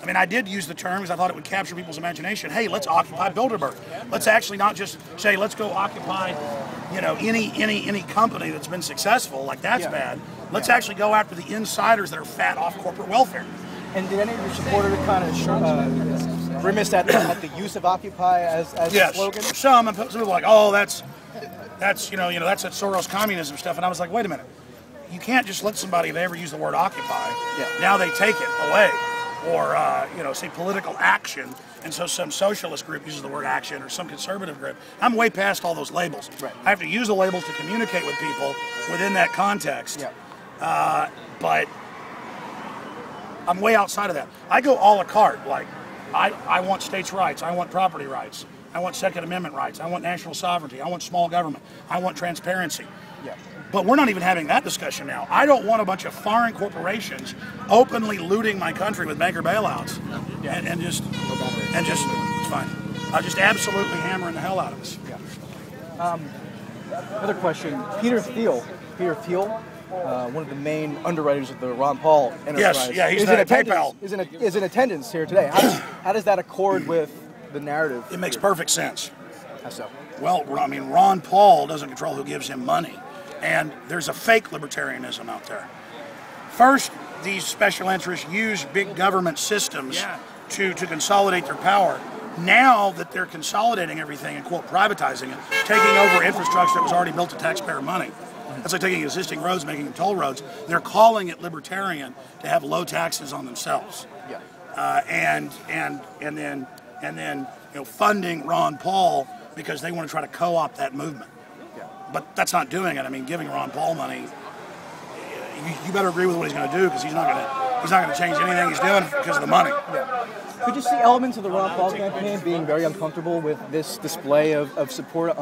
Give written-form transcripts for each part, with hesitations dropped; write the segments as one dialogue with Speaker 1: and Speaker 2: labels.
Speaker 1: I mean, I did use the term because I thought it would capture people's imagination. Hey, let's occupy Bilderberg. Let's actually not just say, let's go occupy, you know, any company that's been successful. Like, that's bad. Let's actually go after the insiders that are fat off corporate welfare.
Speaker 2: And did any of your supporters kind of grimace at the use of Occupy as a slogan?
Speaker 1: Some people were like, oh, that's you know that's that Soros communism stuff, and I was like, wait a minute, you can't just let somebody, if they ever use the word occupy, now they take it away, or you know, say political action, and so some socialist group uses the word action, or some conservative group. I'm way past all those labels.
Speaker 2: Right.
Speaker 1: I have to use the labels to communicate with people within that context, but I'm way outside of that. I go a la carte. Like, I want states' rights. I want property rights. I want Second Amendment rights. I want national sovereignty. I want small government. I want transparency. But we're not even having that discussion now. I don't want a bunch of foreign corporations openly looting my country with banker bailouts, and just it's fine. I'll just absolutely hammering the hell out of us.
Speaker 2: Another question. Peter Thiel, one of the main underwriters of the Ron Paul enterprise.
Speaker 1: He's at PayPal.
Speaker 2: Is in attendance here today. How does that accord with the narrative?
Speaker 1: It makes perfect sense.
Speaker 2: How so?
Speaker 1: Well, I mean, Ron Paul doesn't control who gives him money, and there's a fake libertarianism out there. First, these special interests use big government systems to consolidate their power. Now that they're consolidating everything and, quote, privatizing it, taking over infrastructure that was already built to taxpayer money. That's like taking existing roads, making them toll roads. They're calling it libertarian to have low taxes on themselves, and then you know, funding Ron Paul because they want to try to co-opt that movement. But that's not doing it. I mean, giving Ron Paul money, you better agree with what he's going to do, because he's not going to change anything he's doing because of the money.
Speaker 2: Could you see elements of the Ron Paul campaign being very uncomfortable with this display of support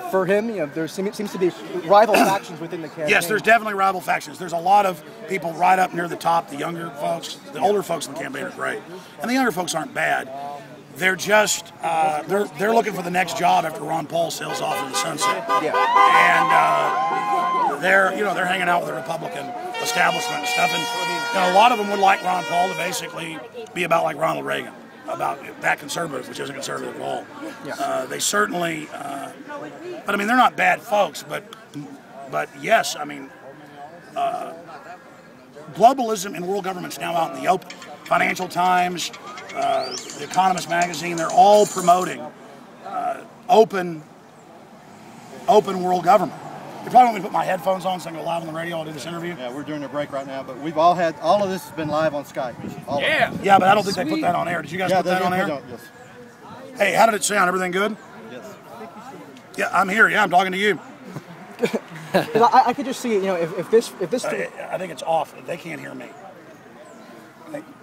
Speaker 2: for him? You know, there seems to be rival factions within the campaign.
Speaker 1: Yes, there's definitely rival factions. There's a lot of people right up near the top, the younger folks. The older folks in the campaign are great. And the younger folks aren't bad. They're just, they're looking for the next job after Ron Paul sails off in the sunset. And they're hanging out with the Republican establishment and stuff. And you know, a lot of them would like Ron Paul to basically be about like Ronald Reagan, about that conservative, which isn't conservative at all. They certainly, but I mean, they're not bad folks. But yes, I mean, globalism and world government's now out in the open. Financial Times, The Economist magazine, they're all promoting open world government. You probably want me to put my headphones on so I can go live on the radio. I'll do this interview.
Speaker 3: Yeah, we're doing a break right now, but we've all of this has been live on Skype.
Speaker 1: Yeah, but I don't think they put that on air. Did you guys put that on air?
Speaker 3: Yes.
Speaker 1: Hey, how did it sound? Everything good?
Speaker 3: Yes.
Speaker 1: Yeah, I'm here. Yeah, I'm talking to you.
Speaker 2: I could just see, you know, if this.
Speaker 1: I think it's off. They can't hear me.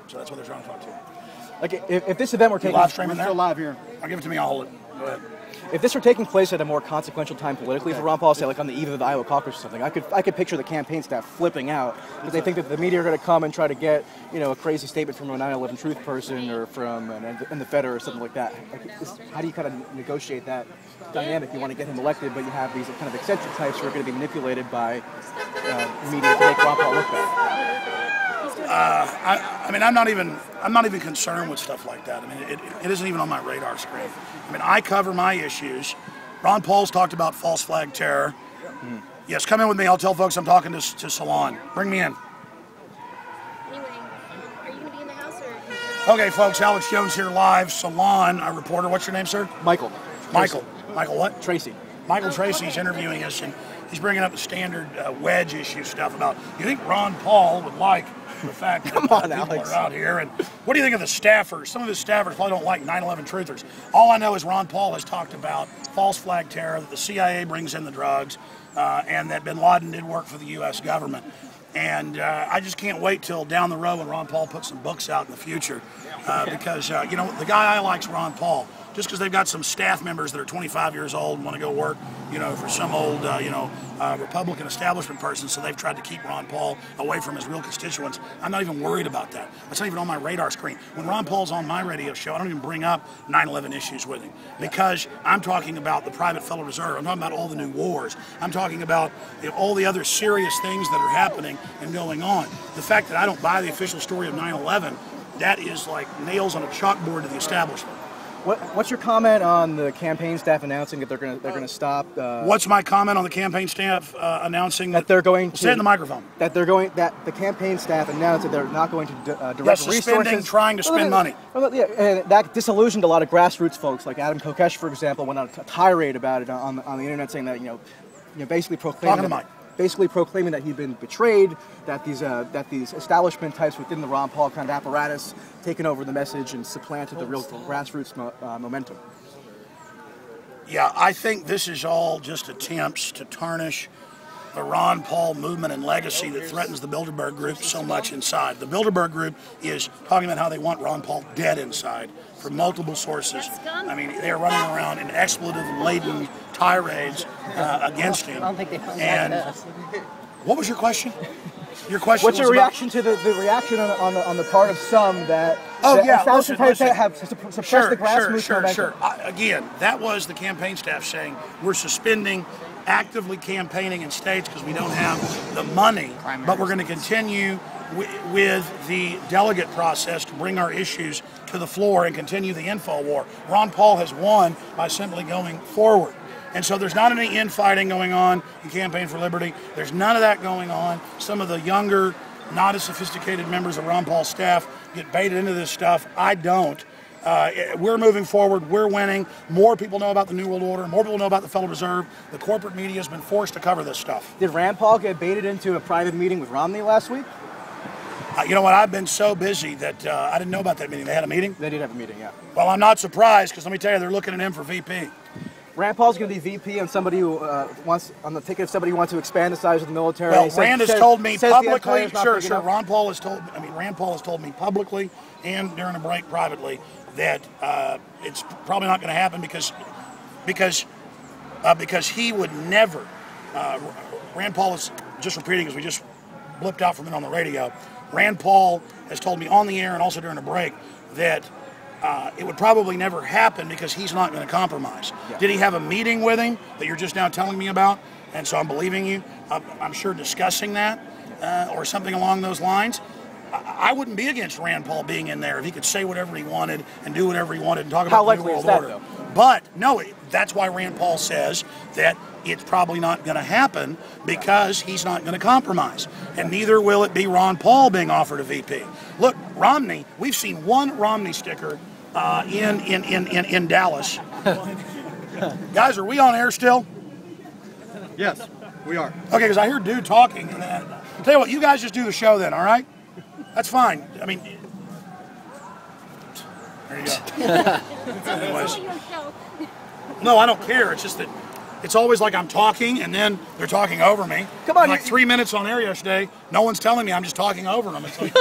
Speaker 1: So that's what they're trying to talk to.
Speaker 2: Like, if this event were taking
Speaker 1: live streaming there?
Speaker 3: Still live here.
Speaker 1: I'll give it to me. I'll hold it. Go ahead.
Speaker 2: If this were taking place at a more consequential time politically for Ron Paul, say like on the eve of the Iowa caucus or something, I could picture the campaign staff flipping out because they think that the media are going to come and try to get, you know, a crazy statement from a 9/11 Truth person or from the Fed or something like that. How do you kind of negotiate that dynamic? You want to get him elected, but you have these kind of eccentric types who are going to be manipulated by media to make Ron Paul look bad.
Speaker 1: I mean, I'm not even concerned with stuff like that. I mean, it isn't even on my radar screen. I mean, I cover my issues. Ron Paul's talked about false flag terror. Yes, come in with me. I'll tell folks I'm talking to Salon. Bring me in.
Speaker 4: Anyway, are you going to be in the house or?
Speaker 1: Okay, folks, Alex Jones here live. Salon, a reporter. What's your name, sir?
Speaker 2: Michael
Speaker 1: What?
Speaker 2: Tracy.
Speaker 1: Michael Tracy's interviewing us, and he's bringing up the standard wedge issue stuff about, you think Ron Paul would like the fact that people are out here, and what do you think of the staffers? Some of his staffers probably don't like 9/11 truthers. All I know is Ron Paul has talked about false flag terror, that the CIA brings in the drugs, and that bin Laden did work for the U.S. government. And I just can't wait till down the road when Ron Paul puts some books out in the future, because you know, the guy I like's Ron Paul. Just because they've got some staff members that are 25 years old and want to go work, you know, for some old, Republican establishment person, so they've tried to keep Ron Paul away from his real constituents. I'm not even worried about that. That's not even on my radar screen. When Ron Paul's on my radio show, I don't even bring up 9/11 issues with him, because I'm talking about the private Federal Reserve. I'm talking about all the new wars. I'm talking about, you know, all the other serious things that are happening and going on. The fact that I don't buy the official story of 9/11 that is like nails on a chalkboard to the establishment.
Speaker 2: What's your comment on the campaign staff announcing that they're gonna stop?
Speaker 1: What's my comment on the campaign staff announcing
Speaker 2: that they're going to
Speaker 1: say it in the microphone?
Speaker 2: That the campaign staff announced that they're not going to direct
Speaker 1: suspending, trying to spend money.
Speaker 2: Yeah, and that disillusioned a lot of grassroots folks, like Adam Kokesh, for example, went on a tirade about it on the internet, saying that basically proclaiming that he'd been betrayed, that these establishment types within the Ron Paul kind of apparatus taken over the message and supplanted the real grassroots momentum.
Speaker 1: Yeah, I think this is all just attempts to tarnish the Ron Paul movement and legacy that threatens the Bilderberg group so much inside. The Bilderberg group is talking about how they want Ron Paul dead inside from multiple sources. I mean, they're running around in expletive-laden tirades against him.
Speaker 5: I don't think they found
Speaker 1: and
Speaker 5: us.
Speaker 1: What was your question? Your question
Speaker 2: What's
Speaker 1: was
Speaker 2: your reaction to the reaction on the part of some that
Speaker 1: listen.
Speaker 2: have suppressed the grassroots momentum?
Speaker 1: Sure. Again, that was the campaign staff saying we're suspending actively campaigning in states because we don't have the money, but we're going to continue with the delegate process to bring our issues to the floor and continue the info war. Ron Paul has won by simply going forward. And so there's not any infighting going on in Campaign for Liberty. There's none of that going on. Some of the younger, not as sophisticated members of Ron Paul's staff get baited into this stuff. I don't. We're moving forward. We're winning. More people know about the New World Order. More people know about the Federal Reserve. The corporate media has been forced to cover this stuff.
Speaker 2: Did Rand Paul get baited into a private meeting with Romney last week?
Speaker 1: You know what? I've been so busy that I didn't know about that meeting. They had a meeting?
Speaker 2: They did have a meeting, yeah.
Speaker 1: Well, I'm not surprised because let me tell you, they're looking at him for VP.
Speaker 2: Rand Paul's going to be VP on somebody who wants on the ticket of somebody who wants to expand the size of the military.
Speaker 1: Well, Rand has told me publicly. Sure.
Speaker 2: Rand
Speaker 1: Paul has told me publicly and during a break privately that it's probably not going to happen because he would never. Rand Paul is just repeating as we just blipped out from it on the radio. Rand Paul has told me on the air and also during a break that it would probably never happen because he's not going to compromise. Yeah. Did he have a meeting with him that you're just now telling me about? And so I'm believing you. I'm sure discussing that or something along those lines. I wouldn't be against Rand Paul being in there if he could say whatever he wanted and do whatever he wanted and talk about the New World Order. Though? But no, that's why Rand Paul says that it's probably not going to happen because he's not going to compromise. And neither will it be Ron Paul being offered a VP. Look, Romney, we've seen one Romney sticker in Dallas. Guys, are we on air still?
Speaker 3: Yes, we are.
Speaker 1: Okay, because I hear dude talking. And I'll tell you what, you guys just do the show then, all right? That's fine. I mean, there you go. Anyways. No, I don't care. It's just that it's always like I'm talking and then they're talking over me.
Speaker 2: Come on,
Speaker 1: like 3 minutes on air yesterday, no one's telling me I'm just talking over them. It's like,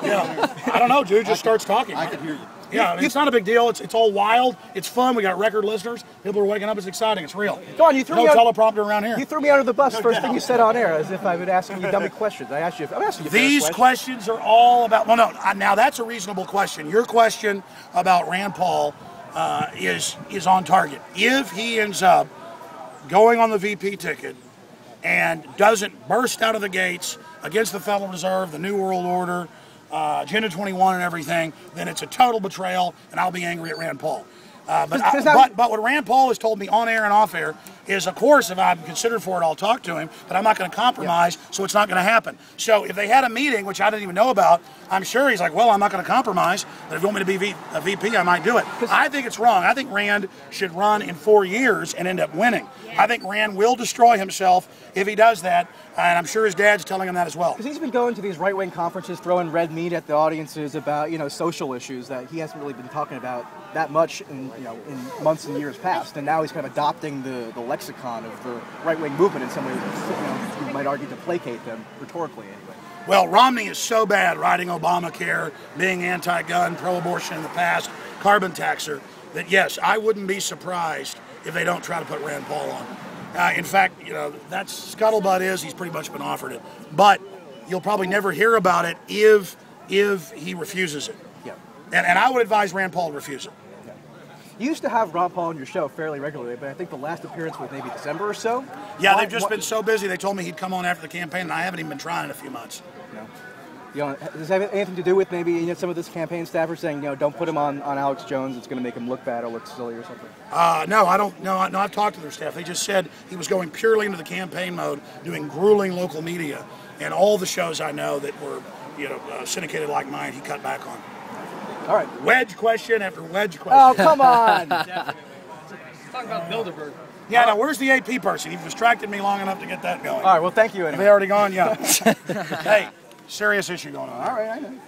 Speaker 1: yeah, I don't know, dude. Just starts talking.
Speaker 3: I can hear you.
Speaker 1: Yeah, I mean, it's not a big deal. It's all wild. It's fun. We got record listeners. People are waking up. It's exciting. It's real.
Speaker 2: Go on, you threw
Speaker 1: no
Speaker 2: me
Speaker 1: teleprompter around here.
Speaker 2: You threw me under the bus first thing you said on air, as if I've been asking you dummy questions. I'm asking you.
Speaker 1: These questions are all about. Well, no. Now that's a reasonable question. Your question about Rand Paul is on target. If he ends up going on the VP ticket and doesn't burst out of the gates against the Federal Reserve, the New World Order, Agenda 21 and everything, then it's a total betrayal, and I'll be angry at Rand Paul. But what Rand Paul has told me on air and off air is, of course, if I'm considered for it, I'll talk to him, but I'm not going to compromise, so it's not going to happen. So if they had a meeting, which I didn't even know about, I'm sure he's like, well, I'm not going to compromise, but if you want me to be a VP, I might do it. I think it's wrong. I think Rand should run in 4 years and end up winning. I think Rand will destroy himself if he does that, and I'm sure his dad's telling him that as well.
Speaker 2: Because he's been going to these right-wing conferences, throwing red meat at the audiences about, social issues that he hasn't really been talking about that much in months and years past. And now he's kind of adopting the lexicon of the right-wing movement in some ways, you might argue to placate them, rhetorically anyway.
Speaker 1: Well, Romney is so bad writing Obamacare, being anti-gun, pro-abortion in the past, carbon taxer, that yes, I wouldn't be surprised if they don't try to put Rand Paul on. In fact, that's scuttlebutt is he's pretty much been offered it. But you'll probably never hear about it if he refuses it.
Speaker 2: Yeah.
Speaker 1: And I would advise Rand Paul to refuse it.
Speaker 2: You used to have Ron Paul on your show fairly regularly, but I think the last appearance was maybe December or so?
Speaker 1: Yeah, they've just been so busy. They told me he'd come on after the campaign, and I haven't even been trying in a few months.
Speaker 2: No. You know, does it have anything to do with maybe some of this campaign staffers saying, don't put him on Alex Jones, it's going to make him look bad or look silly or something?
Speaker 1: No, I don't. No, I've talked to their staff. They just said he was going purely into the campaign mode, doing grueling local media, and all the shows I know that were, syndicated like mine, he cut back on.
Speaker 2: All right.
Speaker 1: Wedge question after wedge question.
Speaker 2: Oh, come on.
Speaker 5: Talk about Bilderberg.
Speaker 1: Yeah, now where's the AP person? You've distracted me long enough to get that going.
Speaker 2: All right, well, thank you
Speaker 1: Have
Speaker 2: anyway.
Speaker 1: they already gone? Yeah. Hey, serious issue going on.
Speaker 2: All right, I know.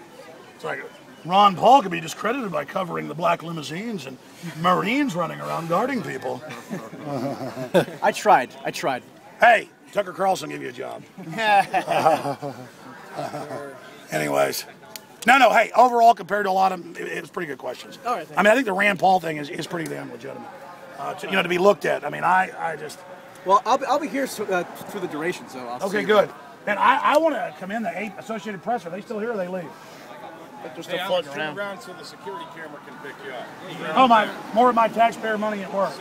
Speaker 1: It's like Ron Paul could be discredited by covering the black limousines and Marines running around guarding people.
Speaker 2: I tried.
Speaker 1: Hey, Tucker Carlson gave you a job. Anyways. No, hey, overall, compared to a lot of it's pretty good questions.
Speaker 2: All right,
Speaker 1: I mean, I think the Rand Paul thing is pretty damn legitimate. To be looked at. I mean, I just...
Speaker 2: Well, I'll be here through the duration, so I'll see
Speaker 1: Okay,
Speaker 2: you.
Speaker 1: good. And I want to come in, the Associated Press. Are they still here or they leave?
Speaker 5: They're still floating around so the security camera can pick you up.
Speaker 1: Oh, more of my taxpayer money at work.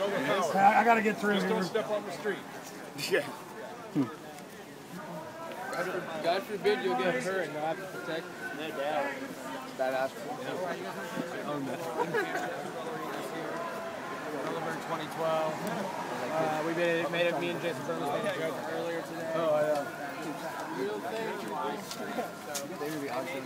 Speaker 1: I got to get through
Speaker 5: Just
Speaker 1: here.
Speaker 5: don't step on the street.
Speaker 1: Yeah.
Speaker 6: God forbid you'll get hurt and you'll have to protect. No doubt. Badass. Bilderberg 2012. We made it. Me and Jason Burns made a joke earlier today. Oh, yeah. Real thing. They would be awesome.